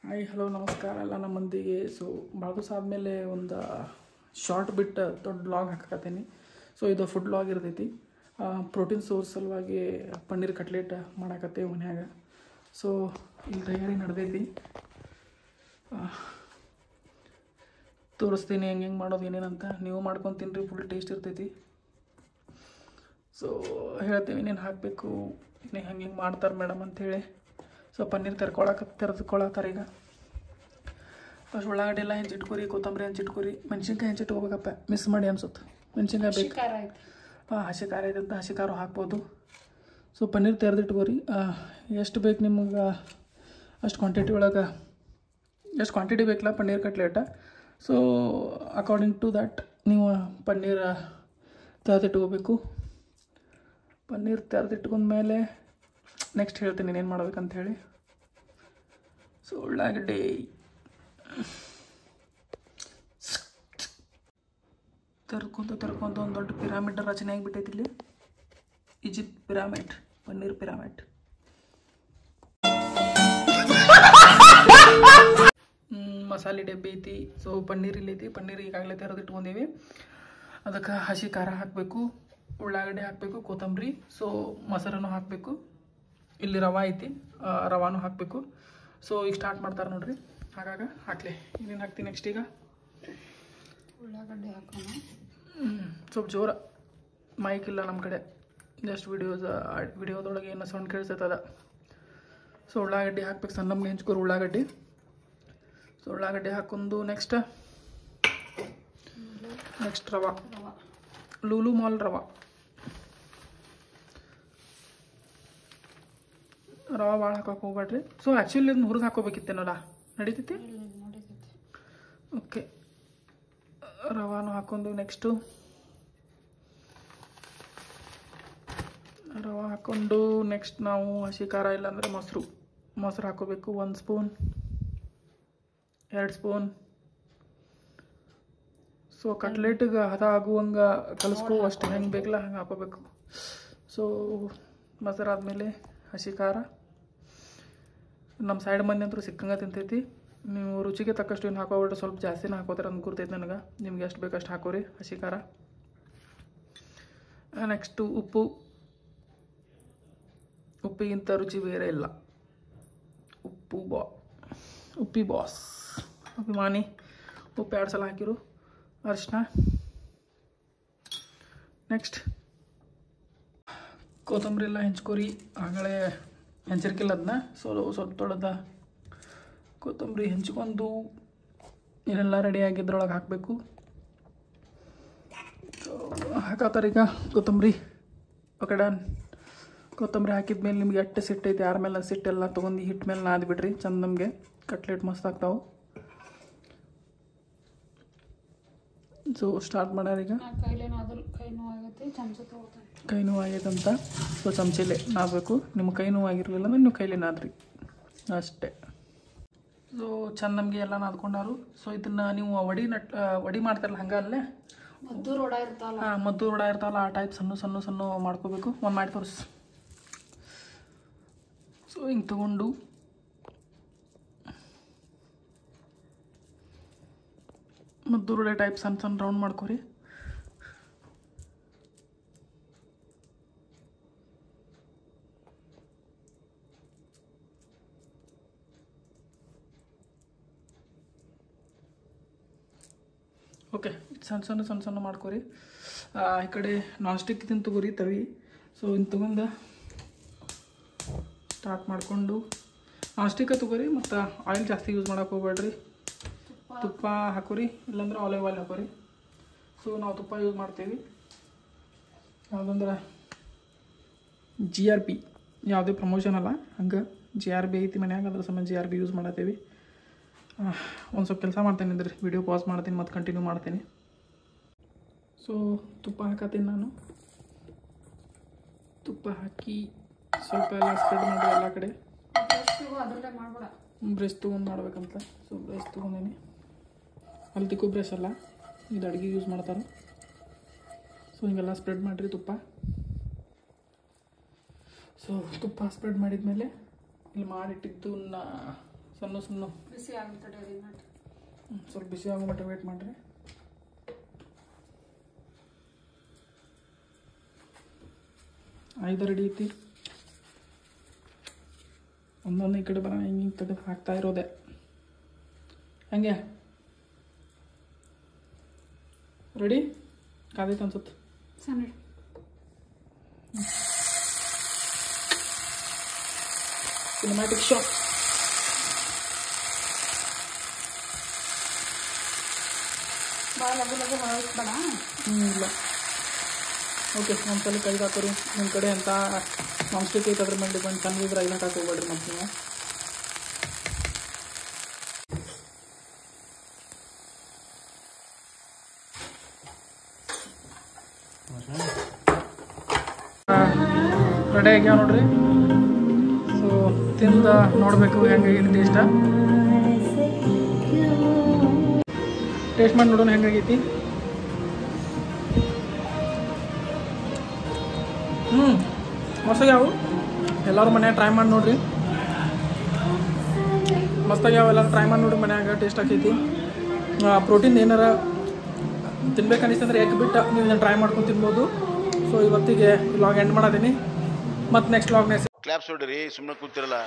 Hi hello ನಮಸ್ಕಾರ ಎಲ್ಲ ನಮ್ಮ ಮಂದಿಗೆ. ಸೊ ಭಾಳ ದಿವಸ ಆದಮೇಲೆ ಒಂದು ಶಾರ್ಟ್ ಬಿಟ್ಟು ದೊಡ್ಡ ವ್ಲಾಗ್ ಹಾಕಕತ್ತೀನಿ. ಸೊ ಇದು ಫುಡ್ ವ್ಲಾಗ್ ಇರ್ತೈತಿ. ಪ್ರೋಟೀನ್ ಸೋರ್ಸ್ ಸಲುವಾಗಿ ಪನ್ನೀರ್ ಕಟ್ಲೆಟ್ ಮಾಡಾಕತ್ತೇವೆ ಮನ್ಯಾಗ. ಸೊ ಇಲ್ಲಿ ತಯಾರಿ ನಡೆದೈತಿ, ತೋರಿಸ್ತೀನಿ ಹೆಂಗೆ ಮಾಡೋದು ಏನೇನಂತ. ನೀವು ಮಾಡ್ಕೊಂಡು ತಿನ್ನಿರಿ, ಫುಲ್ ಟೇಸ್ಟ್ ಇರ್ತೈತಿ. ಸೊ ಹೇಳ್ತೀವಿ ಏನೇನು ಹಾಕಬೇಕು, ಏನೇ ಹೆಂಗೆ ಮಾಡ್ತಾರೆ ಮೇಡಮ್ ಅಂಥೇಳಿ. ಸೊ ಪನ್ನೀರ್ ತೆರೆದುಕೊಳ್ಳತ್ತಾರೆ ಈಗ. ಫಸ್ಟ್ ಉಳ್ಳಾಗಡ್ಡಿ ಎಲ್ಲ ಹೆಂಚಿಟ್ಕೊರಿ, ಕೊತ್ತಂಬರಿ ಹೆಂಚಿಟ್ಕೊರಿ, ಮೆಣಸಿನ್ಕಾಯಿ ಹೆಂಚಿಟ್ಕೋಬೇಕಪ್ಪ, ಮಿಸ್ ಮಾಡಿ ಅನ್ಸುತ್ತೆ. ಮೆಣಸಿನ್ಕಾಯಿ ಬೇಕು, ಹಸಿ ಖಾರ ಐತೆ ಅಂತ ಹಸಿ ಖಾರ ಹಾಕ್ಬೋದು. ಸೊ ಪನ್ನೀರ್ ತೆರೆದಿಟ್ಕೋರಿ. ಎಷ್ಟು ಬೇಕು ನಿಮಗೆ ಅಷ್ಟು ಕ್ವಾಂಟಿಟಿ ಒಳಗೆ, ಎಷ್ಟು ಕ್ವಾಂಟಿಟಿ ಬೇಕಲ್ಲ paneer cutlet. So according to that ನೀವು ಪನ್ನೀರ್ ತೆರೆದಿಟ್ಕೋಬೇಕು. ಪನ್ನೀರ್ ತೆರೆದಿಟ್ಕೊಂಡ್ಮೇಲೆ ನೆಕ್ಸ್ಟ್ ಹೇಳ್ತೀನಿ ಏನೇನು ಮಾಡ್ಬೇಕಂತ ಹೇಳಿ. ಸೊ ಉಳ್ಳಾಗಡ್ಡಿ ತರ್ಕೊಂತ ಒಂದು ದೊಡ್ಡ ಪಿರಾಮಿಡ್ ರಚನೆ ಆಗಿಬಿಟ್ಟೈತಿ ಇಲ್ಲಿ. Egypt pyramid, paneer pyramid. ಮಸಾಲೆ ಡಬ್ಬಿ ಐತಿ. ಸೊ ಪನ್ನೀರ್ ಇಲ್ಲೈತಿ. ಪನ್ನೀರ್ ಈಗಾಗಲೇ ತೆರೆದಿಟ್ಕೊಂಡೀವಿ. ಅದಕ್ಕೆ ಹಸಿ ಖಾರ ಹಾಕಬೇಕು, ಉಳ್ಳಾಗಡ್ಡೆ ಹಾಕಬೇಕು, ಕೊತ್ತಂಬರಿ. ಸೊ ಮೊಸರನ್ನು ಹಾಕಬೇಕು. ಇಲ್ಲಿ ರವೆ ಐತಿ, ರವಾನು ಹಾಕಬೇಕು. ಸೊ ಈಗ ಸ್ಟಾರ್ಟ್ ಮಾಡ್ತಾರೆ ನೋಡ್ರಿ. ಹಾಕಲಿ ಇನ್ನೇನು ಹಾಕ್ತೀನಿ ನೆಕ್ಸ್ಟ್. ಈಗ ಉಳ್ಳಾಗಡ್ಡೆ ಹಾಕೋಣ. ಸ್ವಲ್ಪ ಜೋರ, ಮೈಕ್ ಇಲ್ಲ ನಮ್ಮ ಕಡೆ, ಜಸ್ಟ್ ವಿಡಿಯೋದೊಳಗೆ ಏನೋ ಸೌಂಡ್ ಕೇಳಿಸ್ತದ. ಸೊ ಉಳ್ಳಾಗಡ್ಡಿ ಹಾಕ್ಬೇಕು, ಸಣ್ಣಮ್ಗೆ ಹೆಂಚ್ಕೋರು ಉಳ್ಳಾಗಡ್ಡಿ. ಸೊ ಉಳ್ಳಾಗಡ್ಡಿ ಹಾಕೊಂಡು ನೆಕ್ಸ್ಟ್ ರವಾ, ಲೂಲು ಮಾಲ್ ರವಾ ಭಾಳ ಹಾಕೋಕೆ ಹೋಗ್ಬೇಡ್ರಿ. ಸೊ ಆ್ಯಕ್ಚುಲಿ ಅದನ್ನ ಹುರಿದು ಹಾಕೋಬೇಕಿತ್ತೇನಲ್ಲ, ನಡೀತೈತಿ? ಓಕೆ, ರವಾನು ಹಾಕೊಂಡು ನೆಕ್ಸ್ಟು ರವೆ ಹಾಕ್ಕೊಂಡು ನೆಕ್ಸ್ಟ್ ನಾವು ಹಸಿ ಖಾರ ಇಲ್ಲಾಂದರೆ ಮೊಸರು ಹಾಕೋಬೇಕು. 1 ಸ್ಪೂನ್, 2 ಸ್ಪೂನ್. ಸೊ ಕಟ್ಲೆಟ್ಗೆ ಹದ ಆಗುವಂಗೆ ಕಲಿಸ್ಕೋ, ಅಷ್ಟು ಹೆಂಗೆ ಬೇಕಲ್ಲ ಹಂಗೆ ಹಾಕೋಬೇಕು. ಸೊ ಮೊಸರು ಆದಮೇಲೆ ಹಸಿ ಖಾರ. ನಮ್ಮ ಸೈಡ್ ಮಂದಿ ಅಂತೂ ಸಿಕ್ಕಂಗೆ ತಿಂತೈತಿ. ನೀವು ರುಚಿಗೆ ತಕ್ಕಷ್ಟು ಏನು ಹಾಕೋಬಿಟ್ರೆ ಸ್ವಲ್ಪ ಜಾಸ್ತಿನೇ ಹಾಕೋತಾರೆ ಅಂತ ಗುರ್ತೈತೆ ನನಗೆ. ನಿಮ್ಗೆ ಎಷ್ಟು ಬೇಕಷ್ಟು ಹಾಕೋರಿ ಹಸಿ ಖಾರ. ನೆಕ್ಸ್ಟು ಉಪ್ಪಿಗಿಂತ ರುಚಿ ಬೇರೆ ಇಲ್ಲ. ಉಪ್ಪಿ ಬಾಸ್ ಅಭಿಮಾನಿ. ಉಪ್ಪು 2 ಸಲ ಹಾಕಿರು. ಅರಿಶಿನ. ನೆಕ್ಸ್ಟ್ ಕೊತ್ತಂಬರಿ ಎಲ್ಲ ಹೆಂಚ್ಕೊರಿ. ಆಗಲೇ ಹೆಂಚಿರ್ಕಿಲ್ಲ ಅದನ್ನ. ಸ್ವಲ್ಪ ತೊಳೆದ ಕೊತ್ತಂಬರಿ ಹೆಂಚ್ಕೊಂಡು ಏನೆಲ್ಲ ರೆಡಿ ಆಗಿದ್ರೊಳಗೆ ಹಾಕಬೇಕು. ಸೊ ಹಾಕತ್ತಾರೆ ಈಗ ಕೊತ್ತಂಬರಿ. Okay done. ಕೊತ್ತಂಬರಿ ಹಾಕಿದ್ಮೇಲೆ ನಿಮ್ಗೆ ಎಷ್ಟು ಸಿಟ್ಟೈತೆ, ಯಾರ ಮೇಲೆ ಸಿಟ್ಟೆಲ್ಲ ತೊಗೊಂಡು ಹಿಟ್ಟು ಮೇಲೆ ನಾದ್ಬಿಡ್ರಿ. ಚಂದ ನಮಗೆ ಕಟ್ಲೆಟ್ ಮಸ್ತ್ ಆಗ್ತಾವೆ. ಸೊ ಸ್ಟಾರ್ಟ್ ಮಾಡ್ಯಾರ ಈಗ. ಕೈ ನೋವು ಆಗೈತಂತ ಸೊ ಚಮಚೆಲೆ ನಾದಬೇಕು. ನಿಮ್ಮ ಕೈ ನೋವು ಆಗಿರಲಿಲ್ಲ ಅಂದ್ರೆ ನೀವು ಕೈಲೇ ನಾದ್ರಿ ಅಷ್ಟೇ. ಸೊ ಚಂದ ನಮಗೆ ಎಲ್ಲ ನಾದ್ಕೊಂಡಾರು. ಸೊ ಇದನ್ನು ನೀವು ವಡಿ ಮಾಡ್ತಾರಲ್ಲ ಹಂಗೆ ಅಲ್ಲೇ ಮದ್ದೂರು ವಡ ಇರ್ತಾವಲ್ಲ ಆ ಟೈಪ್ ಸಣ್ಣ ಮಾಡ್ಕೋಬೇಕು. ಒಂದು ಮಾಡಿ ತೋರಿಸ್. ಸೊ ಹಿಂಗೆ ತೊಗೊಂಡು ಮದ್ದೂರು ವಡೆ ಟೈಪ್ ಸಣ್ಣ ರೌಂಡ್ ಮಾಡ್ಕೊರಿ. ಓಕೆ, ಸಣ್ಣ ಮಾಡ್ಕೊರಿ. ಈ ಕಡೆ ನಾನ್ ಸ್ಟಿಕ್ ಇದನ್ನು ತಗೋರಿ ತವಿ. ಸೊ ಇನ್ನು ತೊಗೊಂಡು ಸ್ಟಾರ್ಟ್ ಮಾಡಿಕೊಂಡು ನಾನ್ ಸ್ಟಿಕ್ಕ ತಗೋರಿ. ಮತ್ತು ಆಯಿಲ್ ಜಾಸ್ತಿ ಯೂಸ್ ಮಾಡೋಕೆ ಹೋಗ್ಬೇಡ್ರಿ. ತುಪ್ಪ ಹಾಕೋರಿ, ಇಲ್ಲಾಂದ್ರೆ ಆಲಿವ್ ಆಯಿಲ್ ಹಾಕೋರಿ. ಸೊ ನಾವು ತುಪ್ಪ ಯೂಸ್ ಮಾಡ್ತೀವಿ. ಯಾವುದಂದ್ರೆ GRB, ಯಾವುದೇ ಪ್ರಮೋಷನ್ ಅಲ್ಲ, ಹಂಗೆ GRB ಐತಿ ಮನ್ಯಾಗ, ಅದ್ರ ಸಂಬಂಧ GRB ಯೂಸ್ ಮಾಡತ್ತೀವಿ. ಒಂದು ಸ್ವಲ್ಪ ಕೆಲಸ ಮಾಡ್ತೇನೆ ಅಂದ್ರೆ ವಿಡಿಯೋ ಪಾಸ್ ಮಾಡ್ತೀನಿ ಮತ್ತು ಕಂಟಿನ್ಯೂ ಮಾಡ್ತೀನಿ. ಸೊ ತುಪ್ಪ ಹಾಕತ್ತೀನಿ ನಾನು. ತುಪ್ಪ ಹಾಕಿ ಸ್ವಲ್ಪ ಎಲ್ಲ ಸ್ಪ್ರೆಡ್ ಮಾಡಿ ಎಲ್ಲ ಕಡೆ. ಬ್ರಷ್ ತೊಗೊಂಡು ಮಾಡ್ಬೇಕಂತ. ಸೊ ಬ್ರಷ್ ತೊಗೊಂಡೇನಿ. ಅಲ್ಲಿ ತಿಕ್ಕೋ ಬ್ರಷ್ ಅಲ್ಲ, ಇದು ಅಡುಗೆ ಯೂಸ್ ಮಾಡ್ತಾರೆ. ಸೊ ಹಿಂಗೆಲ್ಲ ಸ್ಪ್ರೆಡ್ ಮಾಡಿರಿ ತುಪ್ಪ. ಸೊ ತುಪ್ಪ ಸ್ಪ್ರೆಡ್ ಮಾಡಿದ್ಮೇಲೆ ಇಲ್ಲಿ ಮಾಡಿಟ್ಟಿದ್ದನ್ನ ಸಣ್ಣ ಬಿಸಿ ಆಗ್ತದೆ ರೀ ಮಾಡಿ ಸ್ವಲ್ಪ ಬಿಸಿ ಆಗೋ ಮಟ್ಟ ವೇಟ್ ಮಾಡಿರಿ. ಐದು ರೆಡಿ ಐತಿ. ಒಂದೊಂದು ಈ ಕಡೆ ಬರೋಣ, ಹಿಂಗೆ ತೆಗೆದು ಹಾಕ್ತಾ ಇರೋದೆ. ಹಂಗೆ ರೆಡಿ ಕಾದೈತೆ ಅನ್ಸುತ್ತೆ. ಸಣ್ಣ ಸಿನಿಮ್ಯಾಟಿಕ್ ಶಾಟ್. ಭಾಳ ಲಗು ಲಗು ಹೊರಬೇಡ. ಇಲ್ಲ ಓಕೆ. ಒಂದ್ಸಲ ಕೈಗೆ ಹಾಕೋರಿ. ನಿಮ್ಮ ಕಡೆ ಅಂತ ನಾನ್ ಸ್ಟಿಕ್ ಐತೆ ಅದ್ರ ಮೇಲೆ ಡಿಪೆಂಡ್. ಚೆನ್ನಾಗಿದ್ರೆ ಐದು ಹಾಕಕ್ಕೆ ಹೋಗ್ಬೇಡ್ರಿ ಮತ್ತೆ ನೀವು. ರೆಡಿ ಆಗ್ಯಾವ ನೋಡ್ರಿ. ಸೊ ತಿಂದ ನೋಡಬೇಕು ಹೆಂಗಾಗೈತಿ ಟೇಸ್ಟ್ ಮಾಡಿ ನೋಡೋಣ ಹೆಂಗಾಗೈತಿ. ಮಸ್ತಾಗ್ಯಾವು. ಎಲ್ಲರೂ ಮನ್ಯಾಗ ಟ್ರೈ ಮಾಡಿ ನೋಡ್ರಿ. ಮಸ್ತಾಗ್ಯಾವ. ಎಲ್ಲರೂ ಟ್ರೈ ಮಾಡಿ ನೋಡ್ರಿ ಮನ್ಯಾಗ. ಟೇಸ್ಟ್ ಆಕೈತಿ. ಪ್ರೋಟೀನ್ ಏನಾರ ತಿನ್ಬೇಕನ್ನಿಸ್ತಂದ್ರೆ ಎಗ್ ಬಿಟ್ಟು ನೀವು ಇದನ್ನು ಟ್ರೈ ಮಾಡ್ಕೊಂಡು ತಿನ್ಬೋದು. ಸೊ ಇವತ್ತಿಗೆ ವ್ಲಾಗ್ ಎಂಡ್ ಮಾಡೋದೀನಿ. ಮತ್ತು ನೆಕ್ಸ್ಟ್ ವ್ಲಾಗ್ನೇ ಕ್ಲಾಪ್ಸ್ ಹೊಡ್ರಿ, ಸುಮ್ಮನೆ ಕೂತಿರಲ್ಲ.